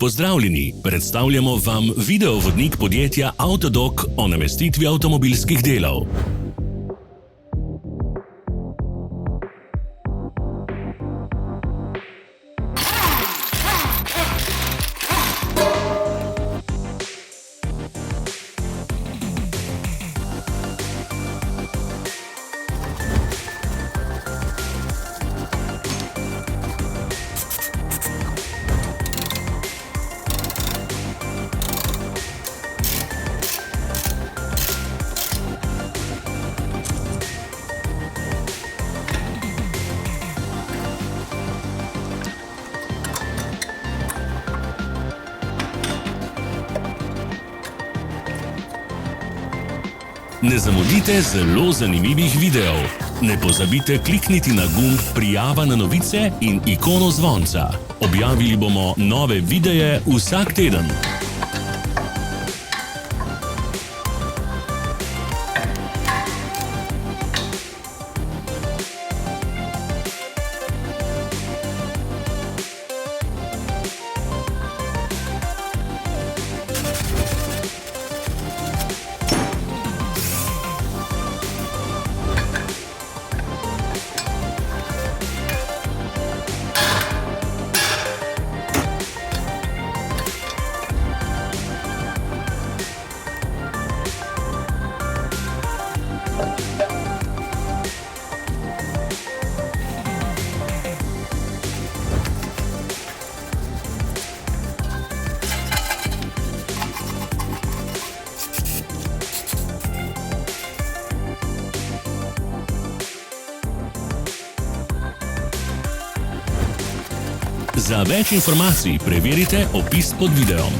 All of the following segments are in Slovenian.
Pozdravljeni, predstavljamo vam videovodnik podjetja Avtodok o namestitvi avtomobilskih delov. Ne zamudite zelo zanimivih videov. Ne pozabite klikniti na gumb Prijava na novice in ikono zvonca. Objavili bomo nove videe vsak teden. Za več informacij preverite opis pod videom.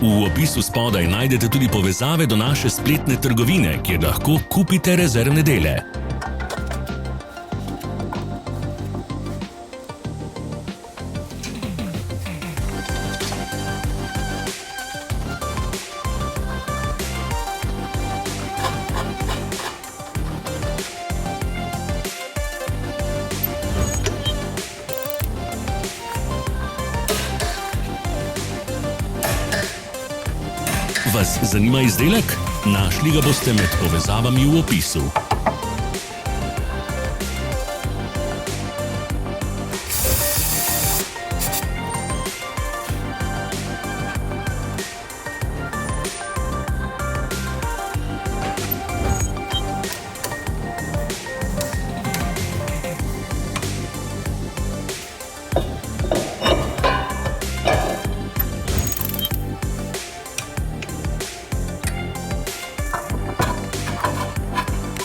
V opisu spodaj najdete tudi povezave do naše spletne trgovine, kjer lahko kupite rezervne dele. Vas zanima izdelek? Našli ga boste med povezavami v opisu.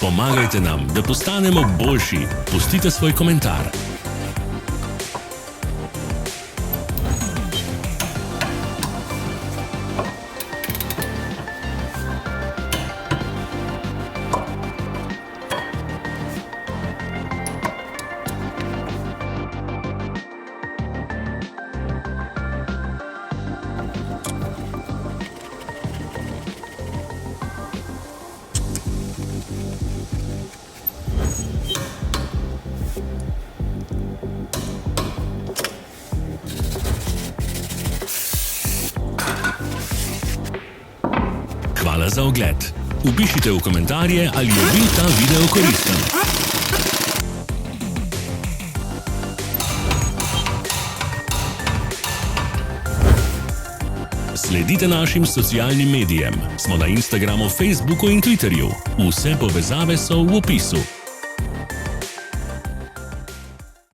Pomagajte nam, da postanemo boljši. Pustite svoj komentar. Hvala za ogled. Vpišite v komentarje, ali je bil ta video koristen. Sledite našim socialnim medijem. Smo na Instagramu, Facebooku in Twitterju. Vse povezave so v opisu.